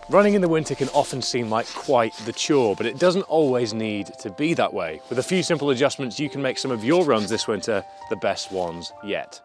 Running in the winter can often seem like quite the chore, but it doesn't always need to be that way. With a few simple adjustments, you can make some of your runs this winter the best ones yet.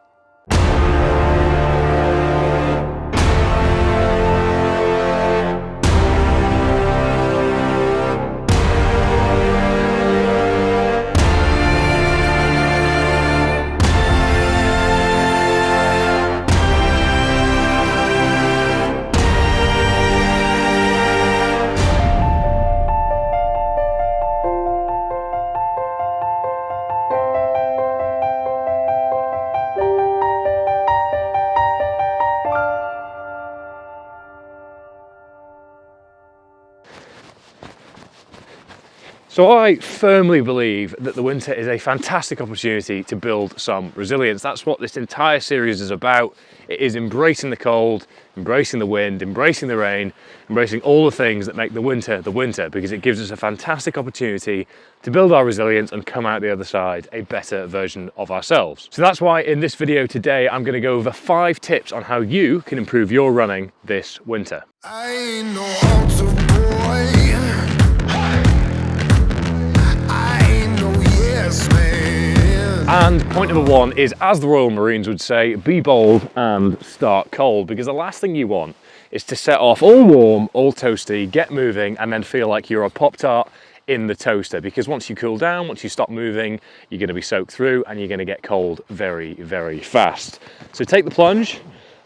So I firmly believe that the winter is a fantastic opportunity to build some resilience. That's what this entire series is about. It is embracing the cold, embracing the wind, embracing the rain, embracing all the things that make the winter, because it gives us a fantastic opportunity to build our resilience and come out the other side a better version of ourselves. So that's why in this video today, I'm going to go over 5 tips on how you can improve your running this winter. I ain't no altar boy. And point number 1 is, as the Royal Marines would say, be bold and start cold, because the last thing you want is to set off all warm, all toasty, get moving, and then feel like you're a Pop-Tart in the toaster, because once you cool down, once you stop moving, you're going to be soaked through and you're going to get cold very, very fast. So take the plunge,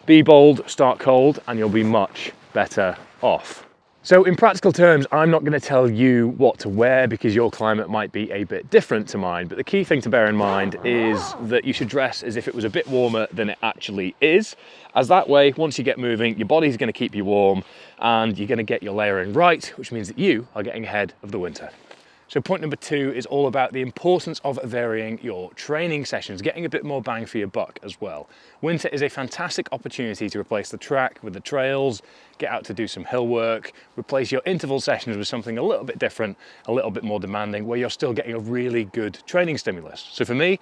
be bold, start cold, and you'll be much better off. So in practical terms, I'm not going to tell you what to wear because your climate might be a bit different to mine, but the key thing to bear in mind is that you should dress as if it was a bit warmer than it actually is, as that way, once you get moving, your body's going to keep you warm and you're going to get your layering right, which means that you are getting ahead of the winter. So point number 2 is all about the importance of varying your training sessions, getting a bit more bang for your buck as well. Winter is a fantastic opportunity to replace the track with the trails, get out to do some hill work, replace your interval sessions with something a little bit different, a little bit more demanding, where you're still getting a really good training stimulus. So for me,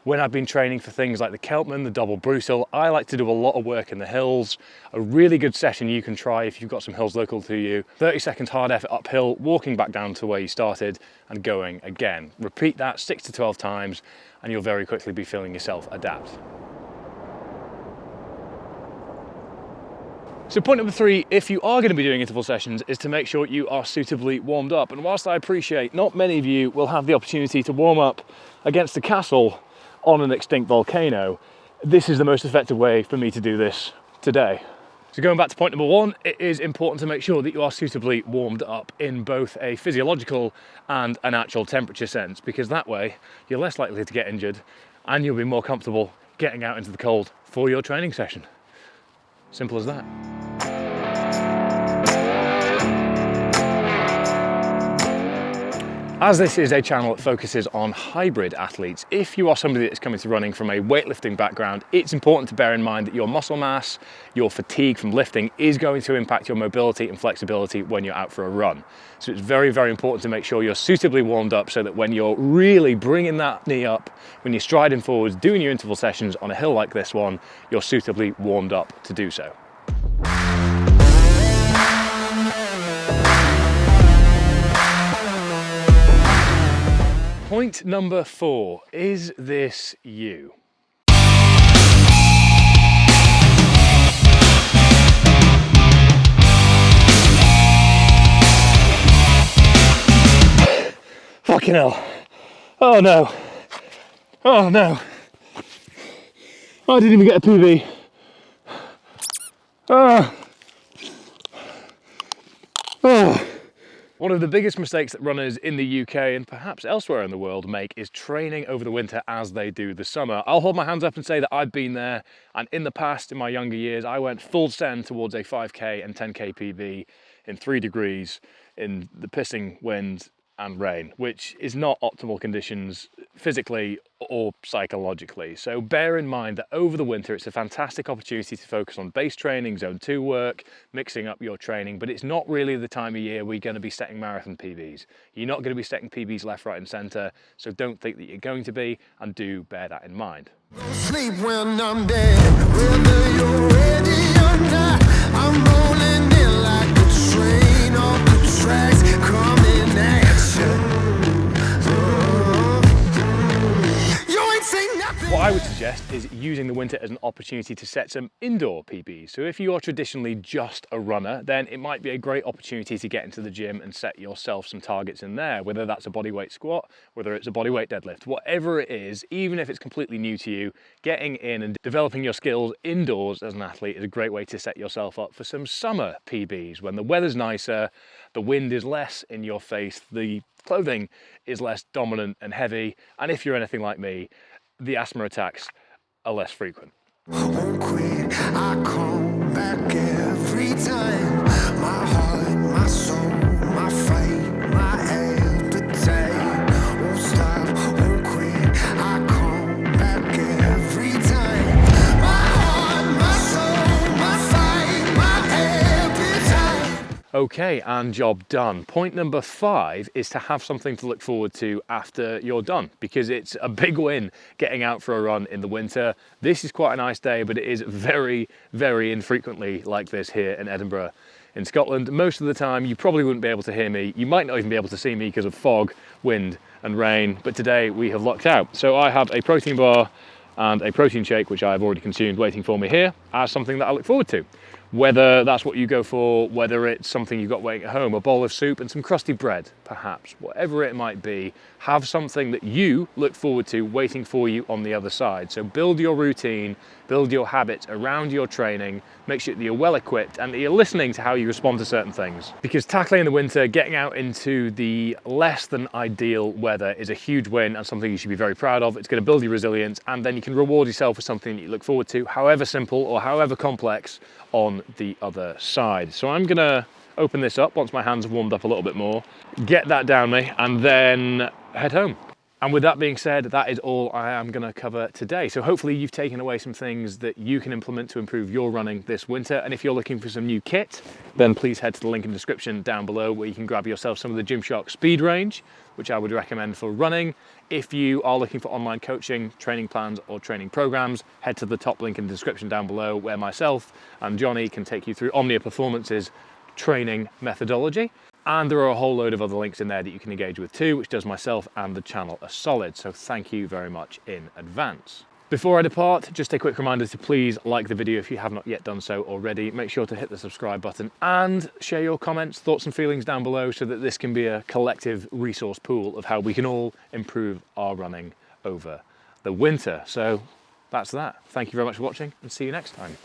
when I've been training for things like the Keltman, the Double Brutal, I like to do a lot of work in the hills. A really good session you can try if you've got some hills local to you. 30 seconds hard effort uphill, walking back down to where you started and going again. Repeat that 6 to 12 times and you'll very quickly be feeling yourself adapt. So point number 3, if you are going to be doing interval sessions, is to make sure you are suitably warmed up. And whilst I appreciate not many of you will have the opportunity to warm up against a castle on an extinct volcano, this is the most effective way for me to do this today. So going back to point number 1, it is important to make sure that you are suitably warmed up in both a physiological and an actual temperature sense, because that way you're less likely to get injured and you'll be more comfortable getting out into the cold for your training session. Simple as that. As this is a channel that focuses on hybrid athletes, if you are somebody that's coming to running from a weightlifting background, it's important to bear in mind that your muscle mass, your fatigue from lifting is going to impact your mobility and flexibility when you're out for a run. So it's very, very important to make sure you're suitably warmed up so that when you're really bringing that knee up, when you're striding forwards, doing your interval sessions on a hill like this one, you're suitably warmed up to do so. Point number 4, is this you? Fucking hell. Oh no. Oh no. I didn't even get a PB. Oh. Oh. One of the biggest mistakes that runners in the UK and perhaps elsewhere in the world make is training over the winter as they do the summer. I'll hold my hands up and say that I've been there, and in the past, in my younger years, I went full send towards a 5k and 10k PB in 3 degrees in the pissing wind and rain, which is not optimal conditions physically or psychologically. So bear in mind that over the winter, it's a fantastic opportunity to focus on base training, zone 2 work, mixing up your training, but it's not really the time of year where you're going to be setting marathon PBs. You're not going to be setting PBs left, right and center, so don't think that you're going to be, and do bear that in mind. Sleep when I'm dead, whether you're ready or not, I'm rolling in like a train. is using the winter as an opportunity to set some indoor PBs. So if you are traditionally just a runner, then it might be a great opportunity to get into the gym and set yourself some targets in there, whether that's a bodyweight squat, whether it's a bodyweight deadlift, whatever it is, even if it's completely new to you, getting in and developing your skills indoors as an athlete is a great way to set yourself up for some summer PBs when the weather's nicer, the wind is less in your face, the clothing is less dominant and heavy, and if you're anything like me, the asthma attacks are less frequent. Won't quit, I come back every time. My heart, my soul, my fight, my appetite. Won't stop, won't quit, I come back every time. My heart, my soul, my fight, my appetite. Okay, and job done. Point number 5 is to have something to look forward to after you're done, because it's a big win getting out for a run in the winter. This is quite a nice day, but it is very, very infrequently like this here in Edinburgh in Scotland. Most of the time you probably wouldn't be able to hear me. You might not even be able to see me because of fog, wind and rain, but today we have lucked out. So I have a protein bar and a protein shake, which I've already consumed, waiting for me here as something that I look forward to. Whether that's what you go for, whether it's something you've got waiting at home, a bowl of soup and some crusty bread, perhaps, whatever it might be, have something that you look forward to waiting for you on the other side. So build your routine, build your habits around your training, make sure that you're well equipped and that you're listening to how you respond to certain things. Because tackling the winter, getting out into the less than ideal weather is a huge win and something you should be very proud of. It's going to build your resilience, and then you can reward yourself for something that you look forward to, however simple or however complex, on the other side. So I'm gonna open this up once my hands have warmed up a little bit more, get that down me, and then head home. And with that being said, that is all I am gonna cover today. So hopefully you've taken away some things that you can implement to improve your running this winter. And if you're looking for some new kit, then please head to the link in the description down below where you can grab yourself some of the Gymshark speed range, which I would recommend for running. If you are looking for online coaching, training plans or training programs, head to the top link in the description down below where myself and Johnny can take you through Omnia Performance's training methodology. And there are a whole load of other links in there that you can engage with too, which does myself and the channel a solid. So thank you very much in advance. Before I depart, just a quick reminder to please like the video if you have not yet done so already. Make sure to hit the subscribe button and share your comments, thoughts and feelings down below so that this can be a collective resource pool of how we can all improve our running over the winter. So that's that. Thank you very much for watching and see you next time.